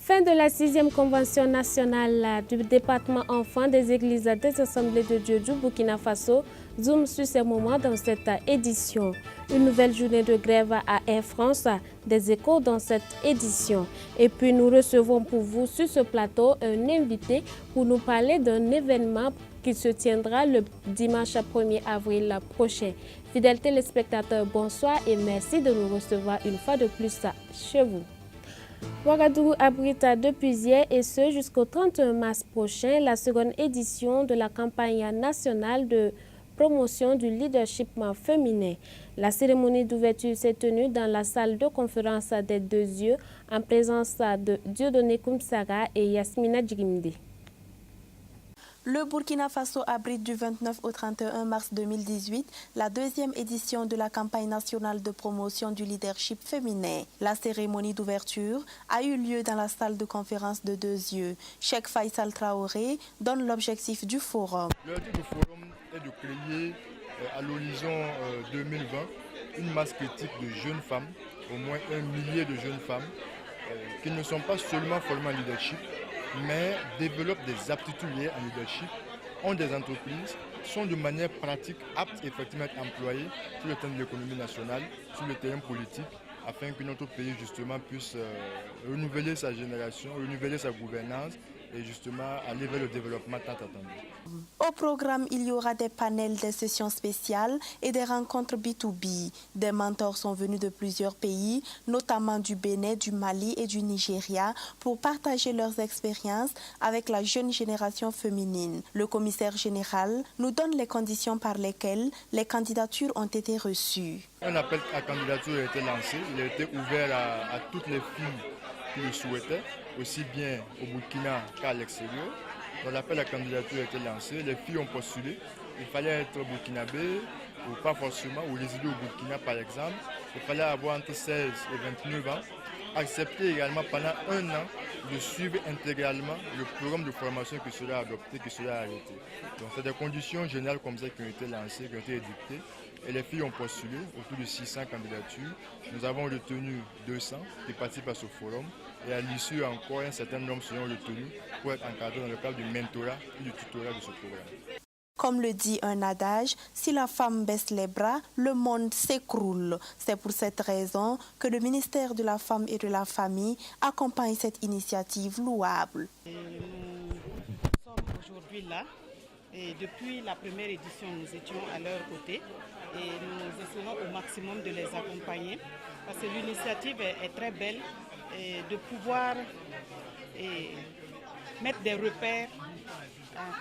Fin de la 6e convention nationale du département enfants des églises des assemblées de Dieu du Burkina Faso. Zoom sur ces moments dans cette édition. Une nouvelle journée de grève à Air France, des échos dans cette édition. Et puis nous recevons pour vous sur ce plateau un invité pour nous parler d'un événement qui se tiendra le dimanche 1er avril prochain. Fidèles téléspectateurs, bonsoir et merci de nous recevoir une fois de plus chez vous. Ouagadougou abrite depuis hier et ce jusqu'au 31 mars prochain la seconde édition de la campagne nationale de promotion du leadership féminin. La cérémonie d'ouverture s'est tenue dans la salle de conférence des Deux Yeux en présence de Dieudonné Koumsara et Yasmina Djigimde. Le Burkina Faso abrite du 29 au 31 mars 2018 la deuxième édition de la campagne nationale de promotion du leadership féminin. La cérémonie d'ouverture a eu lieu dans la salle de conférence de Deux Yeux. Cheikh Faisal Traoré donne l'objectif du forum. L'objectif du forum est de créer à l'horizon 2020 une masse critique de jeunes femmes, au moins 1 millier de jeunes femmes, qui ne sont pas seulement formées en leadership, mais développent des aptitudes liées en leadership, ont des entreprises, sont de manière pratique aptes effectivement à être employées sur le terrain de l'économie nationale, sur le terrain politique, afin que notre pays justement puisse renouveler sa génération, renouveler sa gouvernance et justement aller vers le développement tant attendu. Au programme, il y aura des panels, des sessions spéciales et des rencontres B2B. Des mentors sont venus de plusieurs pays, notamment du Bénin, du Mali et du Nigeria, pour partager leurs expériences avec la jeune génération féminine. Le commissaire général nous donne les conditions par lesquelles les candidatures ont été reçues. Un appel à candidature a été lancé, il a été ouvert à toutes les filles qui le souhaitaient, aussi bien au Burkina qu'à l'extérieur. Donc l'appel à candidature a été lancé, les filles ont postulé. Il fallait être burkinabé ou pas forcément, ou résider au Burkina par exemple. Il fallait avoir entre 16 et 29 ans. Accepter également pendant 1 an de suivre intégralement le programme de formation qui sera adopté, qui sera arrêté. Donc c'est des conditions générales comme ça qui ont été lancées, qui ont été édictées. Et les filles ont postulé autour de 600 candidatures. Nous avons retenu 200 qui participent à ce forum. Et à l'issue, encore un certain nombre seront retenus pour être encadrés dans le cadre du mentorat et du tutorat de ce programme. Comme le dit un adage, si la femme baisse les bras, le monde s'écroule. C'est pour cette raison que le ministère de la Femme et de la Famille accompagne cette initiative louable. Nous sommes aujourd'hui là. Et depuis la première édition, nous étions à leur côté et nous essayons au maximum de les accompagner parce que l'initiative est très belle et de pouvoir mettre des repères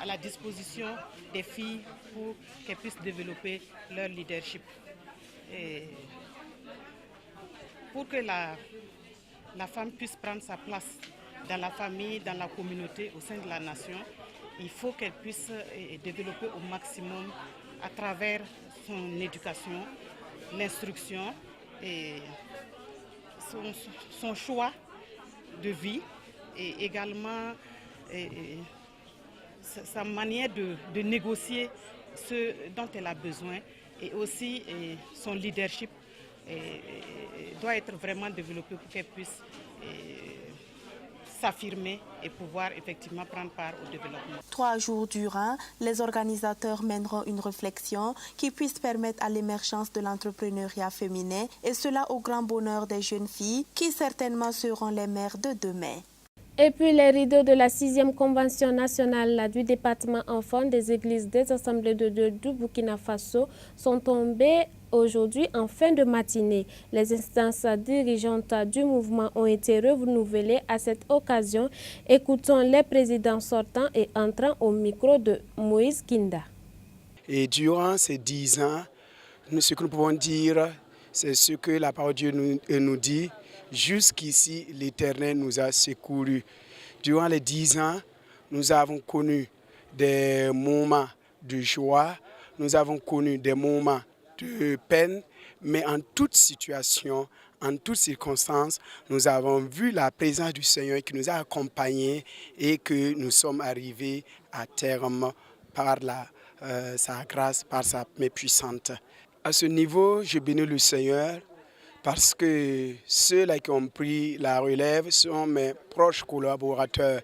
à la disposition des filles pour qu'elles puissent développer leur leadership. Et pour que la femme puisse prendre sa place dans la famille, dans la communauté, au sein de la nation, il faut qu'elle puisse développer au maximum à travers son éducation, l'instruction et son choix de vie et également sa manière de négocier ce dont elle a besoin et aussi son leadership doit être vraiment développé pour qu'elle puisse s'affirmer et pouvoir effectivement prendre part au développement. 3 jours durant, les organisateurs mèneront une réflexion qui puisse permettre à l'émergence de l'entrepreneuriat féminin et cela au grand bonheur des jeunes filles qui certainement seront les mères de demain. Et puis les rideaux de la 6e convention nationale du département enfants des églises des assemblées de Dieu du Burkina Faso sont tombés aujourd'hui en fin de matinée. Les instances dirigeantes du mouvement ont été renouvelées à cette occasion. Écoutons les présidents sortants et entrants au micro de Moïse Kinda. Et durant ces 10 ans, ce que nous pouvons dire, c'est ce que la parole de Dieu nous dit. Jusqu'ici, l'Éternel nous a secourus. Durant les 10 ans, nous avons connu des moments de joie, nous avons connu des moments de peine, mais en toute situation, en toutes circonstances, nous avons vu la présence du Seigneur qui nous a accompagnés et que nous sommes arrivés à terme par sa grâce, par sa main puissante. À ce niveau, je bénis le Seigneur parce que ceux-là qui ont pris la relève sont mes proches collaborateurs.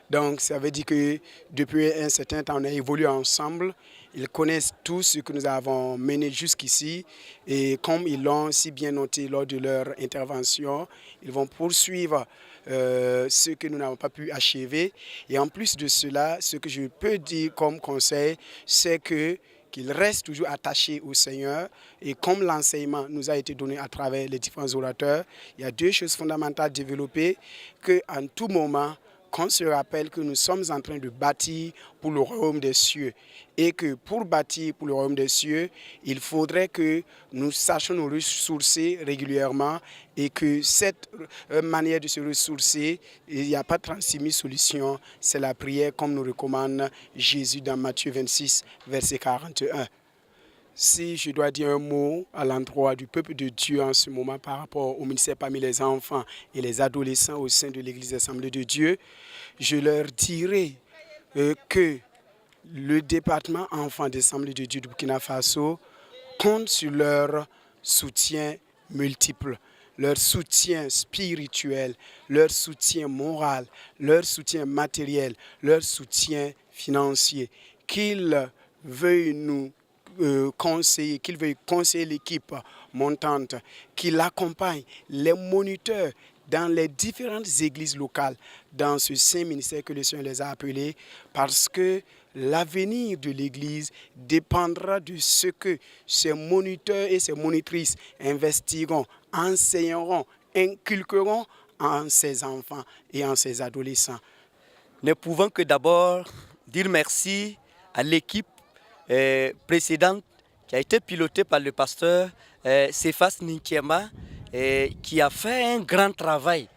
Donc ça veut dire que depuis un certain temps, on a évolué ensemble. Ils connaissent tout ce que nous avons mené jusqu'ici et comme ils l'ont si bien noté lors de leur intervention, ils vont poursuivre ce que nous n'avons pas pu achever. Et en plus de cela, ce que je peux dire comme conseil, c'est qu'ils restent toujours attachés au Seigneur. Et comme l'enseignement nous a été donné à travers les différents orateurs, il y a deux choses fondamentales développées, qu'en tout moment, qu'on se rappelle que nous sommes en train de bâtir pour le royaume des cieux et que pour bâtir pour le royaume des cieux, il faudrait que nous sachions nous ressourcer régulièrement et que cette manière de se ressourcer, il n'y a pas 36 000 solutions, c'est la prière comme nous recommande Jésus dans Matthieu 26, verset 41. Si je dois dire un mot à l'endroit du peuple de Dieu en ce moment par rapport au ministère parmi les enfants et les adolescents au sein de l'Église Assemblée de Dieu, je leur dirai que le département enfants d'Assemblée de Dieu du Burkina Faso compte sur leur soutien multiple, leur soutien spirituel, leur soutien moral, leur soutien matériel, leur soutien financier, qu'ils veuillent nous conseiller, qu'il veuille conseiller l'équipe montante, qu'il accompagne les moniteurs dans les différentes églises locales, dans ce saint ministère que le Seigneur les a appelés, parce que l'avenir de l'Église dépendra de ce que ces moniteurs et ces monitrices investiront, enseigneront, inculqueront en ces enfants et en ces adolescents. Ne pouvons que d'abord dire merci à l'équipe précédente qui a été pilotée par le pasteur Cephas Ninkiema qui a fait un grand travail.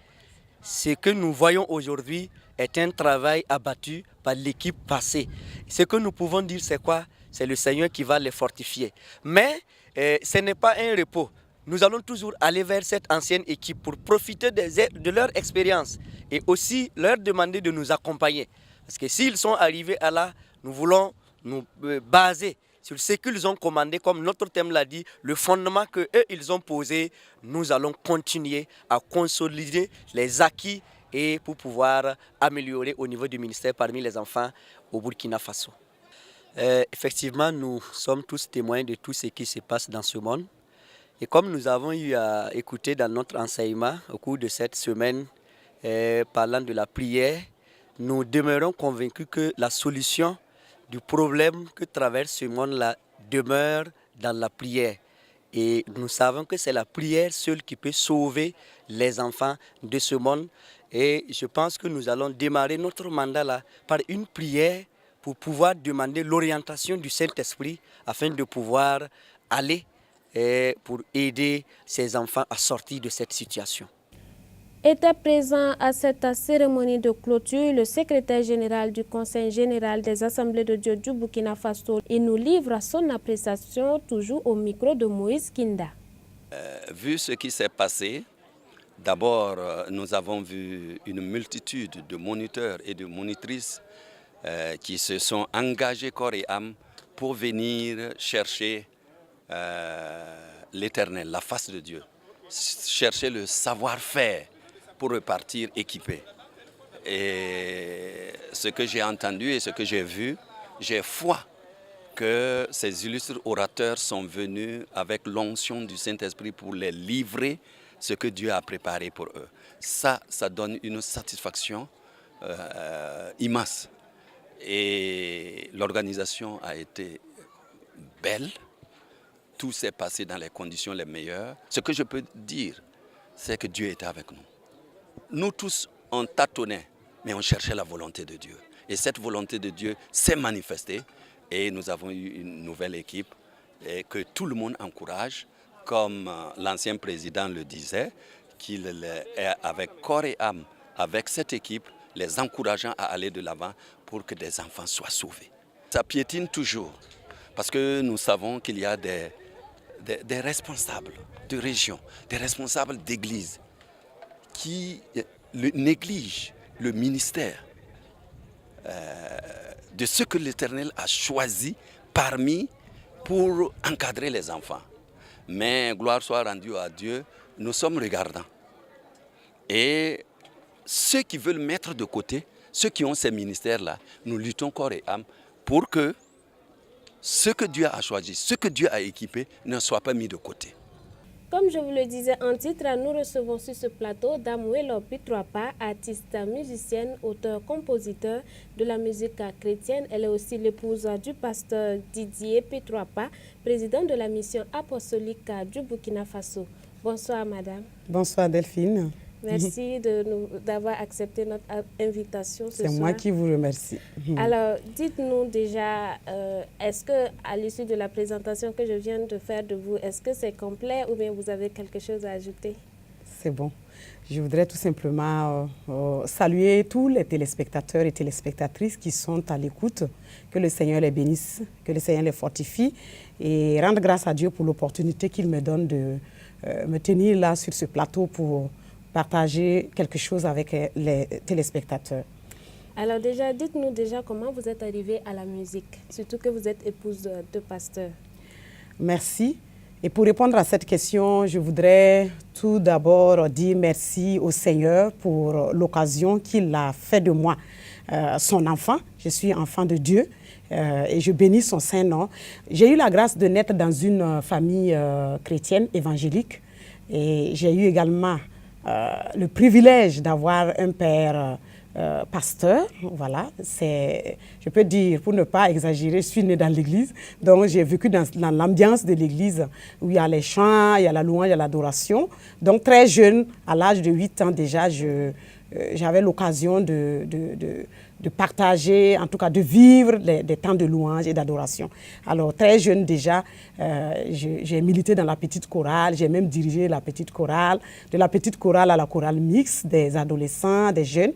Ce que nous voyons aujourd'hui est un travail abattu par l'équipe passée. Ce que nous pouvons dire, c'est quoi? C'est le Seigneur qui va les fortifier. Mais ce n'est pas un repos. Nous allons toujours aller vers cette ancienne équipe pour profiter de leur expérience et aussi leur demander de nous accompagner. Parce que s'ils sont arrivés à là, nous voulons nous baser sur ce qu'ils ont commandé, comme notre thème l'a dit, le fondement qu'eux, ils ont posé. Nous allons continuer à consolider les acquis et pour pouvoir améliorer au niveau du ministère parmi les enfants au Burkina Faso. Effectivement, nous sommes tous témoins de tout ce qui se passe dans ce monde. Et comme nous avons eu à écouter dans notre enseignement au cours de cette semaine, parlant de la prière, nous demeurons convaincus que la solution du problème que traverse ce monde-là demeure dans la prière. Et nous savons que c'est la prière seule qui peut sauver les enfants de ce monde. Et je pense que nous allons démarrer notre mandat là par une prière pour pouvoir demander l'orientation du Saint-Esprit afin de pouvoir aller et pour aider ces enfants à sortir de cette situation. Était présent à cette cérémonie de clôture le secrétaire général du Conseil général des Assemblées de Dieu du Burkina Faso. Il nous livre son appréciation toujours au micro de Moïse Kinda. Vu ce qui s'est passé, d'abord nous avons vu une multitude de moniteurs et de monitrices qui se sont engagés corps et âme pour venir chercher l'Éternel, la face de Dieu, chercher le savoir-faire pour repartir équipés. Et ce que j'ai entendu et ce que j'ai vu, j'ai foi que ces illustres orateurs sont venus avec l'onction du Saint-Esprit pour les livrer ce que Dieu a préparé pour eux. Ça donne une satisfaction immense. Et l'organisation a été belle. Tout s'est passé dans les conditions les meilleures. Ce que je peux dire, c'est que Dieu était avec nous. Nous tous, on tâtonnait, mais on cherchait la volonté de Dieu. Et cette volonté de Dieu s'est manifestée. Et nous avons eu une nouvelle équipe et que tout le monde encourage, comme l'ancien président le disait, qu'il est avec corps et âme, avec cette équipe, les encourageant à aller de l'avant pour que des enfants soient sauvés. Ça piétine toujours, parce que nous savons qu'il y a des responsables de région, des responsables d'église qui négligent le ministère de ce que l'Éternel a choisi parmi pour encadrer les enfants. Mais gloire soit rendue à Dieu, nous sommes regardants. Et ceux qui veulent mettre de côté, ceux qui ont ces ministères-là, nous luttons corps et âme pour que ce que Dieu a choisi, ce que Dieu a équipé, ne soit pas mis de côté. Comme je vous le disais en titre, nous recevons sur ce plateau Damuelo Pitroapa, artiste musicienne, auteur, compositeur de la musique chrétienne. Elle est aussi l'épouse du pasteur Didier Pitroapa, président de la mission apostolique du Burkina Faso. Bonsoir madame. Bonsoir Delphine. Merci d'avoir accepté notre invitation ce soir. C'est moi qui vous remercie. Alors, dites-nous déjà, est-ce qu'à l'issue de la présentation que je viens de faire de vous, est-ce que c'est complet ou bien vous avez quelque chose à ajouter? C'est bon. Je voudrais tout simplement saluer tous les téléspectateurs et téléspectatrices qui sont à l'écoute. Que le Seigneur les bénisse, que le Seigneur les fortifie et rendre grâce à Dieu pour l'opportunité qu'il me donne de me tenir là sur ce plateau pour partager quelque chose avec les téléspectateurs. Alors déjà, dites-nous déjà comment vous êtes arrivée à la musique, surtout que vous êtes épouse de pasteur. Merci. Et pour répondre à cette question, je voudrais tout d'abord dire merci au Seigneur pour l'occasion qu'il a fait de moi son enfant. Je suis enfant de Dieu et je bénis son saint nom. J'ai eu la grâce de naître dans une famille chrétienne évangélique et j'ai eu également le privilège d'avoir un père pasteur, voilà, je peux dire, pour ne pas exagérer, je suis née dans l'église, donc j'ai vécu dans l'ambiance de l'église où il y a les chants, il y a la louange, il y a l'adoration. Donc très jeune, à l'âge de 8 ans déjà, j'avais l'occasion de partager, en tout cas de vivre des temps de louange et d'adoration. Alors très jeune déjà, j'ai milité dans la petite chorale, j'ai même dirigé la petite chorale, de la petite chorale à la chorale mixte, des adolescents, des jeunes,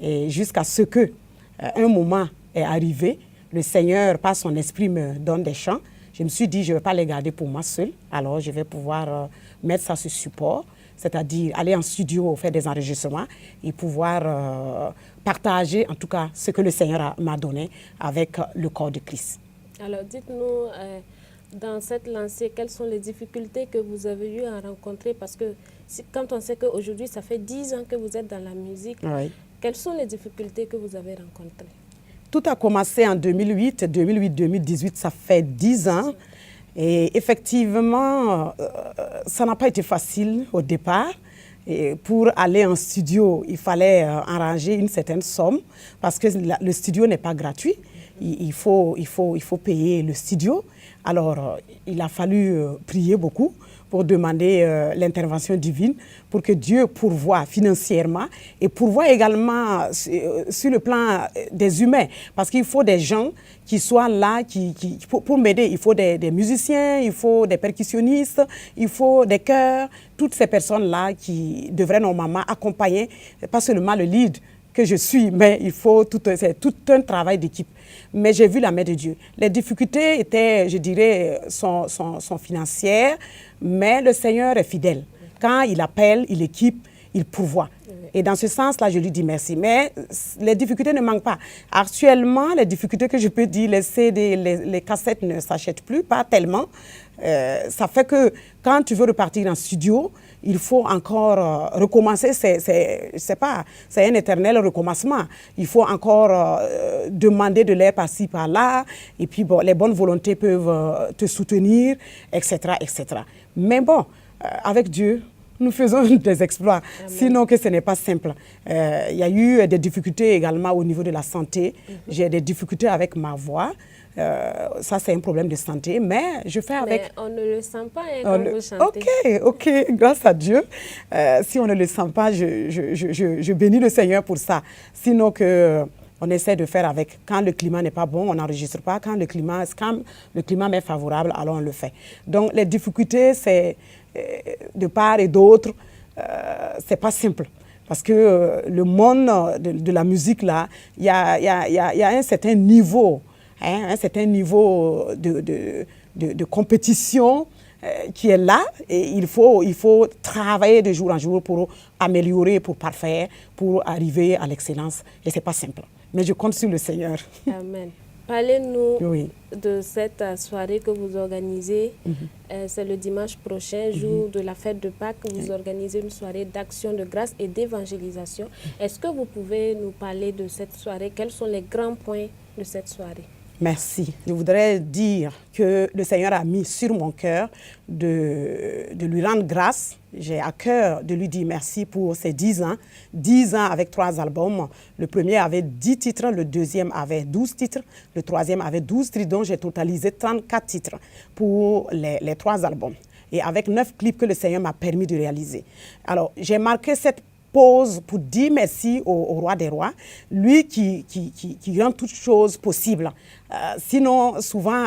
et jusqu'à ce que un moment est arrivé, le Seigneur, par son esprit, me donne des chants. Je me suis dit, je ne vais pas les garder pour moi seule, alors je vais pouvoir mettre ça sur support, c'est-à-dire aller en studio, faire des enregistrements et pouvoir partager en tout cas ce que le Seigneur m'a donné avec le corps de Christ. Alors dites-nous, dans cette lancée, quelles sont les difficultés que vous avez eu à rencontrer? Parce que quand on sait qu'aujourd'hui, ça fait 10 ans que vous êtes dans la musique, oui. Quelles sont les difficultés que vous avez rencontrées? Tout a commencé en 2008-2018, ça fait 10 ans. Et effectivement, ça n'a pas été facile au départ. Et pour aller en studio, il fallait arranger une certaine somme parce que le studio n'est pas gratuit. Il faut payer le studio. Alors, il a fallu prier beaucoup pour demander l'intervention divine pour que Dieu pourvoie financièrement et pourvoie également sur le plan des humains. Parce qu'il faut des gens qui soient là pour m'aider. Il faut des musiciens, il faut des percussionnistes, il faut des chœurs. Toutes ces personnes-là qui devraient normalement accompagner, pas seulement le lead que je suis, mais c'est tout un travail d'équipe. Mais j'ai vu la main de Dieu. Les difficultés étaient, je dirais, sont financières, mais le Seigneur est fidèle. Quand il appelle, il équipe, il pourvoit. Et dans ce sens-là, je lui dis merci. Mais les difficultés ne manquent pas. Actuellement, les difficultés que je peux dire, les CD, les cassettes ne s'achètent plus, pas tellement. Ça fait que quand tu veux repartir en studio, il faut encore recommencer. C'est un éternel recommencement. Il faut encore demander de l'aide par-ci, par-là. Et puis, bon, les bonnes volontés peuvent te soutenir, etc., etc. Mais bon, avec Dieu, nous faisons des exploits, sinon que ce n'est pas simple. Il y a eu des difficultés également au niveau de la santé. J'ai des difficultés avec ma voix. Ça, c'est un problème de santé, mais je fais avec... Mais on ne le sent pas quand vous chantez. Ok, grâce à Dieu. Si on ne le sent pas, je bénis le Seigneur pour ça. Sinon que... On essaie de faire avec. Quand le climat n'est pas bon, on n'enregistre pas. Quand le climat m'est favorable, alors on le fait. Donc, les difficultés, c'est de part et d'autre, c'est pas simple. Parce que le monde de la musique, là, il y a un certain niveau, un certain niveau de compétition qui est là. Et il faut travailler de jour en jour pour améliorer, pour parfaire, pour arriver à l'excellence. Et ce n'est pas simple. Mais je compte sur le Seigneur. Amen. Parlez-nous Oui. de cette soirée que vous organisez. C'est le dimanche prochain, jour de la fête de Pâques. Vous organisez une soirée d'action de grâce et d'évangélisation. Est-ce que vous pouvez nous parler de cette soirée? Quels sont les grands points de cette soirée? Merci. Je voudrais dire que le Seigneur a mis sur mon cœur de lui rendre grâce. J'ai à cœur de lui dire merci pour ces 10 ans. 10 ans avec 3 albums. Le premier avait 10 titres, le deuxième avait 12 titres, le troisième avait 12 titres, donc j'ai totalisé 34 titres pour les 3 albums. Et avec 9 clips que le Seigneur m'a permis de réaliser. Alors, j'ai marqué cette pause pour dire merci au roi des rois, lui qui rend toutes choses possibles. Sinon, souvent,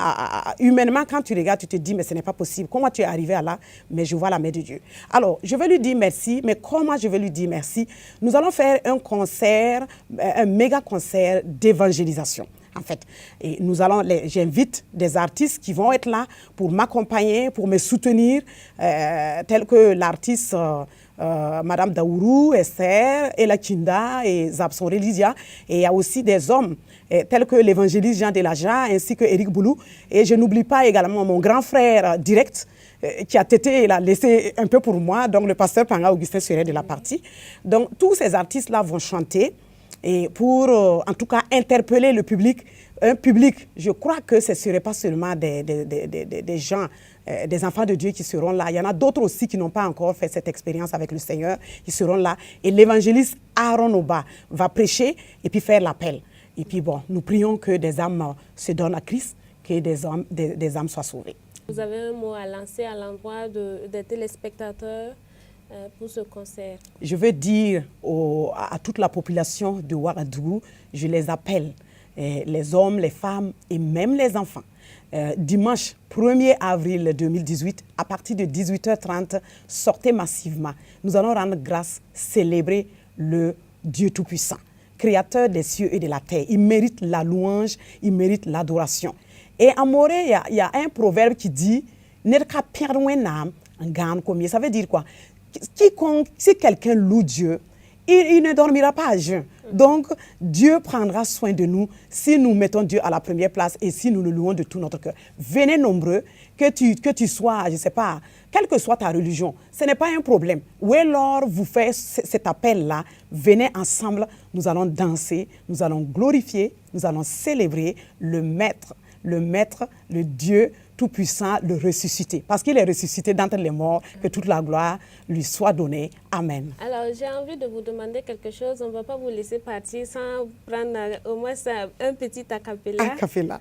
humainement, quand tu regardes, tu te dis, mais ce n'est pas possible. Comment tu es arrivé à là? Mais je vois la main de Dieu. Alors, je vais lui dire merci, mais comment je vais lui dire merci? Nous allons faire un concert, un méga concert d'évangélisation. En fait, et j'invite des artistes qui vont être là pour m'accompagner, pour me soutenir, tels que l'artiste Madame Daourou, Esther, Ella Kinda et Zabson Relizia. Et il y a aussi des hommes tels que l'évangéliste Jean Delaja ainsi que Eric Boulou. Et je n'oublie pas également mon grand frère direct qui a été il a laissé un peu pour moi, donc le pasteur Panga Augustin serait de la partie. Donc tous ces artistes-là vont chanter. Et pour, en tout cas, interpeller le public, un public, je crois que ce ne serait pas seulement des gens, des enfants de Dieu qui seront là. Il y en a d'autres aussi qui n'ont pas encore fait cette expérience avec le Seigneur, qui seront là. Et l'évangéliste Aaron Oba va prêcher et puis faire l'appel. Et puis bon, nous prions que des âmes se donnent à Christ, que des âmes soient sauvées. Vous avez un mot à lancer à l'endroit des téléspectateurs pour ce concert? Je veux dire à toute la population de Ouagadougou, je les appelle, les hommes, les femmes et même les enfants. Dimanche 1er avril 2018, à partir de 18h30, sortez massivement. Nous allons rendre grâce, célébrer le Dieu Tout-Puissant, créateur des cieux et de la terre. Il mérite la louange, il mérite l'adoration. Et en Morée, il y a un proverbe qui dit « Nerka pierwenam » ça veut dire quoi? Quiconque, si quelqu'un loue Dieu, il ne dormira pas à jeun. Donc, Dieu prendra soin de nous si nous mettons Dieu à la première place et si nous le louons de tout notre cœur. Venez nombreux, que tu sois, je ne sais pas, quelle que soit ta religion, ce n'est pas un problème. Ou alors, vous faites cet appel-là, venez ensemble, nous allons danser, nous allons glorifier, nous allons célébrer le Maître, le Dieu Tout-Puissant, le ressuscité. Parce qu'il est ressuscité d'entre les morts, que toute la gloire lui soit donnée. Amen. Alors, j'ai envie de vous demander quelque chose. On ne va pas vous laisser partir sans prendre au moins un petit acapella. Acapella.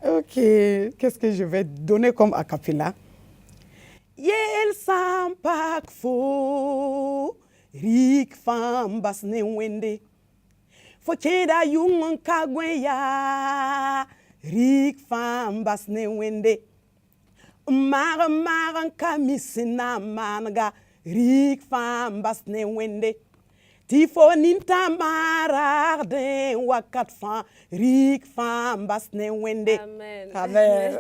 Ok. Qu'est-ce que je vais donner comme acapella? Yel sampak fo, rik fam basne wende. Fo keda yung kagweya, rik fam basne wende. Maran kamisina manga, rik fam basne wende. Tifo ninta mararde wakat fam, rik fam basne wende. Amen. Amen.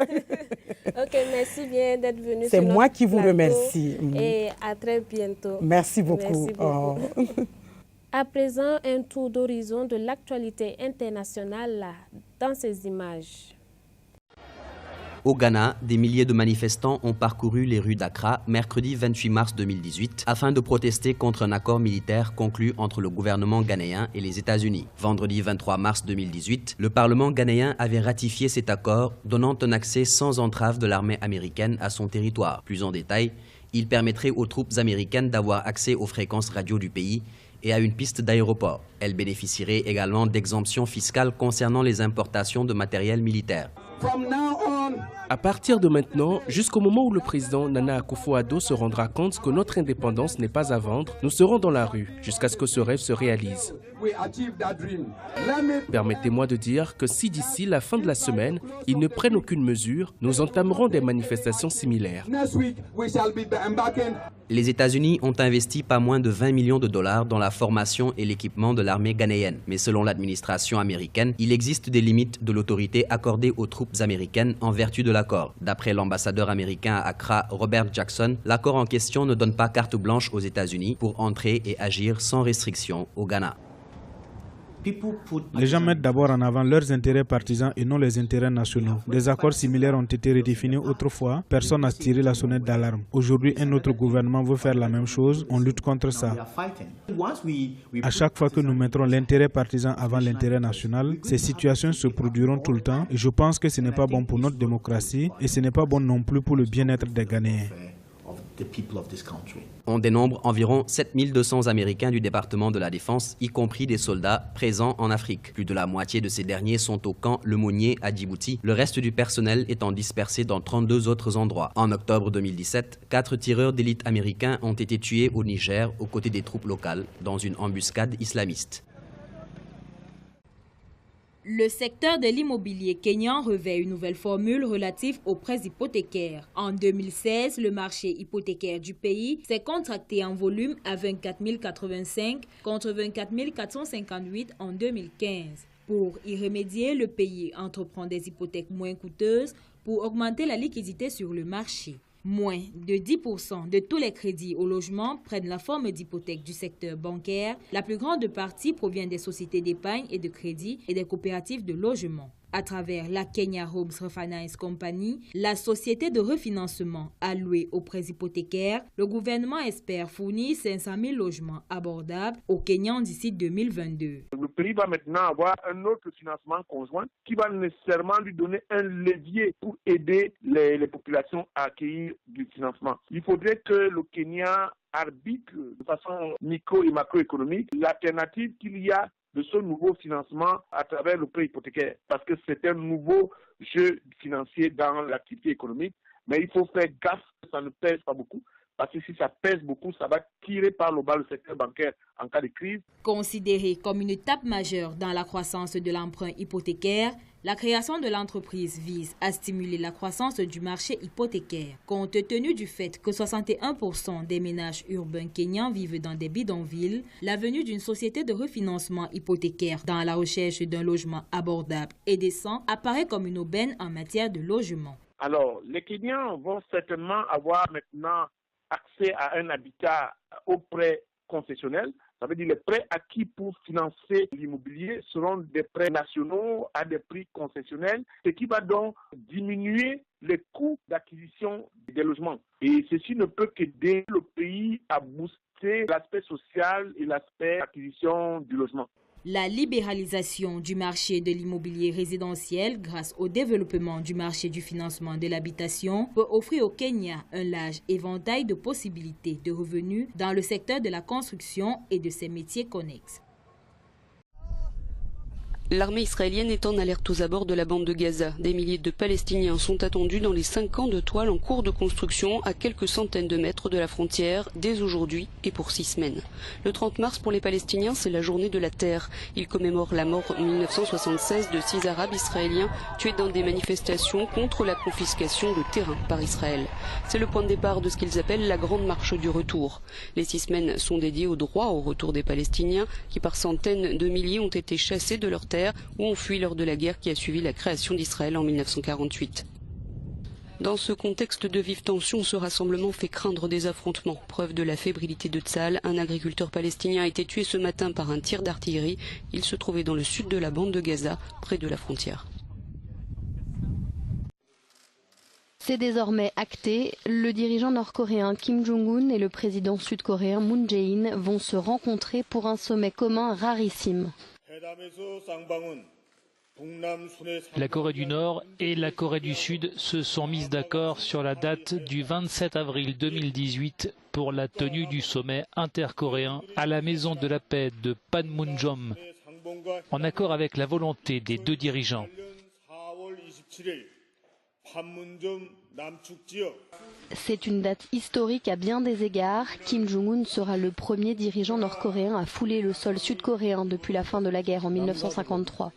Ok, merci bien d'être venu. C'est moi qui vous remercie. Et à très bientôt. Merci beaucoup. Merci beaucoup. Oh. À présent, un tour d'horizon de l'actualité internationale dans ces images. Au Ghana, des milliers de manifestants ont parcouru les rues d'Accra mercredi 28 mars 2018 afin de protester contre un accord militaire conclu entre le gouvernement ghanéen et les États-Unis. Vendredi 23 mars 2018, le Parlement ghanéen avait ratifié cet accord, donnant un accès sans entrave de l'armée américaine à son territoire. Plus en détail, il permettrait aux troupes américaines d'avoir accès aux fréquences radio du pays et à une piste d'aéroport. Elle bénéficierait également d'exemptions fiscales concernant les importations de matériel militaire. À partir de maintenant, jusqu'au moment où le président Nana Akufo-Addo se rendra compte que notre indépendance n'est pas à vendre, nous serons dans la rue jusqu'à ce que ce rêve se réalise. Permettez-moi de dire que si d'ici la fin de la semaine, ils ne prennent aucune mesure, nous entamerons des manifestations similaires. Les États-Unis ont investi pas moins de 20 millions de dollars dans la formation et l'équipement de l'armée ghanéenne. Mais selon l'administration américaine, il existe des limites de l'autorité accordée aux troupes américaines en vertu de l'accord. D'après l'ambassadeur américain à Accra, Robert Jackson, l'accord en question ne donne pas carte blanche aux États-Unis pour entrer et agir sans restriction au Ghana. Les gens mettent d'abord en avant leurs intérêts partisans et non les intérêts nationaux. Des accords similaires ont été redéfinis autrefois. Personne n'a tiré la sonnette d'alarme. Aujourd'hui, un autre gouvernement veut faire la même chose. On lutte contre ça. À chaque fois que nous mettrons l'intérêt partisan avant l'intérêt national, ces situations se produiront tout le temps. Et je pense que ce n'est pas bon pour notre démocratie et ce n'est pas bon non plus pour le bien-être des Ghanéens. On dénombre environ 7200 Américains du département de la Défense, y compris des soldats présents en Afrique. Plus de la moitié de ces derniers sont au camp Le Monnier à Djibouti, le reste du personnel étant dispersé dans 32 autres endroits. En octobre 2017, 4 tireurs d'élite américains ont été tués au Niger aux côtés des troupes locales dans une embuscade islamiste. Le secteur de l'immobilier kényan revêt une nouvelle formule relative aux prêts hypothécaires. En 2016, le marché hypothécaire du pays s'est contracté en volume à 24 085 contre 24 458 en 2015. Pour y remédier, le pays entreprend des hypothèques moins coûteuses pour augmenter la liquidité sur le marché. Moins de 10% de tous les crédits au logement prennent la forme d'hypothèques du secteur bancaire. La plus grande partie provient des sociétés d'épargne et de crédit et des coopératives de logement. À travers la Kenya Homes Refinance Company, la société de refinancement allouée aux prêts hypothécaires, le gouvernement espère fournir 500 000 logements abordables aux Kenyans d'ici 2022. Le pays va maintenant avoir un autre financement conjoint qui va nécessairement lui donner un levier pour aider les populations à acquérir du financement. Il faudrait que le Kenya arbitre de façon micro et macroéconomique l'alternative qu'il y a de ce nouveau financement à travers le prêt hypothécaire, parce que c'est un nouveau jeu financier dans l'activité économique, mais il faut faire gaffe que ça ne pèse pas beaucoup, parce que si ça pèse beaucoup, ça va tirer par le bas le secteur bancaire en cas de crise. Considéré comme une étape majeure dans la croissance de l'emprunt hypothécaire, la création de l'entreprise vise à stimuler la croissance du marché hypothécaire. Compte tenu du fait que 61% des ménages urbains kenyans vivent dans des bidonvilles, la venue d'une société de refinancement hypothécaire dans la recherche d'un logement abordable et décent apparaît comme une aubaine en matière de logement. Alors, les Kenyans vont certainement avoir maintenant accès à un habitat au prêt concessionnel. Ça veut dire les prêts acquis pour financer l'immobilier seront des prêts nationaux à des prix concessionnels, ce qui va donc diminuer les coûts d'acquisition des logements. Et ceci ne peut qu'aider le pays à booster l'aspect social et l'aspect acquisition du logement. La libéralisation du marché de l'immobilier résidentiel grâce au développement du marché du financement de l'habitation peut offrir au Kenya un large éventail de possibilités de revenus dans le secteur de la construction et de ses métiers connexes. L'armée israélienne est en alerte aux abords de la bande de Gaza. Des milliers de Palestiniens sont attendus dans les 5 camps de toile en cours de construction à quelques centaines de mètres de la frontière dès aujourd'hui et pour 6 semaines. Le 30 mars pour les Palestiniens, c'est la journée de la terre. Ils commémorent la mort en 1976 de 6 Arabes israéliens tués dans des manifestations contre la confiscation de terrain par Israël. C'est le point de départ de ce qu'ils appellent la grande marche du retour. Les 6 semaines sont dédiées au droit au retour des Palestiniens qui par centaines de milliers ont été chassés de leurs terres ou ont fui lors de la guerre qui a suivi la création d'Israël en 1948. Dans ce contexte de vive tension, ce rassemblement fait craindre des affrontements. Preuve de la fébrilité de Tzahal, un agriculteur palestinien a été tué ce matin par un tir d'artillerie. Il se trouvait dans le sud de la bande de Gaza, près de la frontière. C'est désormais acté, le dirigeant nord-coréen Kim Jong-un et le président sud-coréen Moon Jae-in vont se rencontrer pour un sommet commun rarissime. La Corée du Nord et la Corée du Sud se sont mises d'accord sur la date du 27 avril 2018 pour la tenue du sommet intercoréen à la Maison de la Paix de Panmunjom, en accord avec la volonté des deux dirigeants. C'est une date historique à bien des égards. Kim Jong-un sera le premier dirigeant nord-coréen à fouler le sol sud-coréen depuis la fin de la guerre en 1953.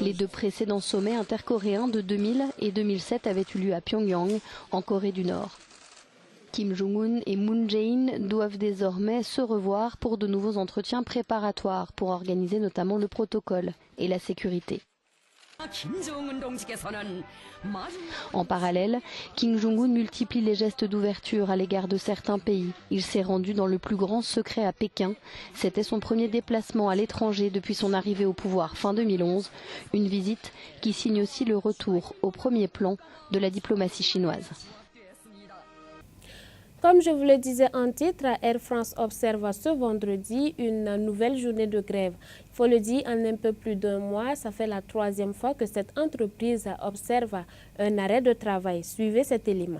Les deux précédents sommets intercoréens de 2000 et 2007 avaient eu lieu à Pyongyang, en Corée du Nord. Kim Jong-un et Moon Jae-in doivent désormais se revoir pour de nouveaux entretiens préparatoires pour organiser notamment le protocole et la sécurité. En parallèle, Kim Jong-un multiplie les gestes d'ouverture à l'égard de certains pays. Il s'est rendu dans le plus grand secret à Pékin. C'était son premier déplacement à l'étranger depuis son arrivée au pouvoir fin 2011. Une visite qui signe aussi le retour au premier plan de la diplomatie chinoise. Comme je vous le disais en titre, Air France observe ce vendredi une nouvelle journée de grève. Il faut le dire, en un peu plus d'un mois, ça fait la 3e fois que cette entreprise observe un arrêt de travail. Suivez cet élément.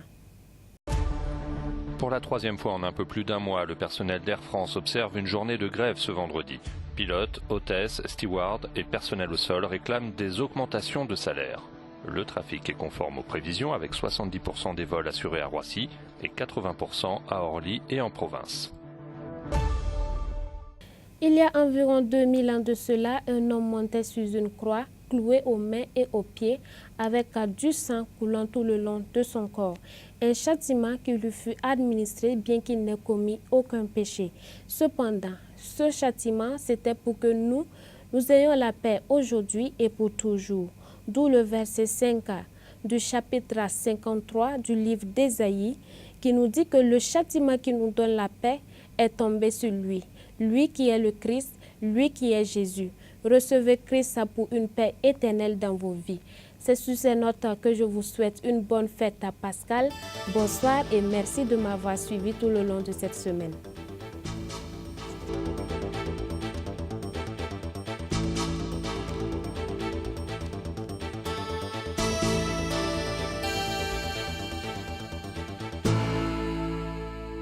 Pour la 3e fois en un peu plus d'un mois, le personnel d'Air France observe une journée de grève ce vendredi. Pilotes, hôtesses, stewards et personnel au sol réclament des augmentations de salaire. Le trafic est conforme aux prévisions avec 70% des vols assurés à Roissy et 80% à Orly et en province. Il y a environ 2000 ans de cela, un homme montait sur une croix, cloué aux mains et aux pieds, avec du sang coulant tout le long de son corps. Un châtiment qui lui fut administré bien qu'il n'ait commis aucun péché. Cependant, ce châtiment, c'était pour que nous ayons la paix aujourd'hui et pour toujours. D'où le verset 5 du chapitre 53 du livre d'Ésaïe qui nous dit que le châtiment qui nous donne la paix est tombé sur lui. Lui qui est le Christ, lui qui est Jésus. Recevez Christ pour une paix éternelle dans vos vies. C'est sur ces notes que je vous souhaite une bonne fête à Pascal. Bonsoir et merci de m'avoir suivi tout le long de cette semaine.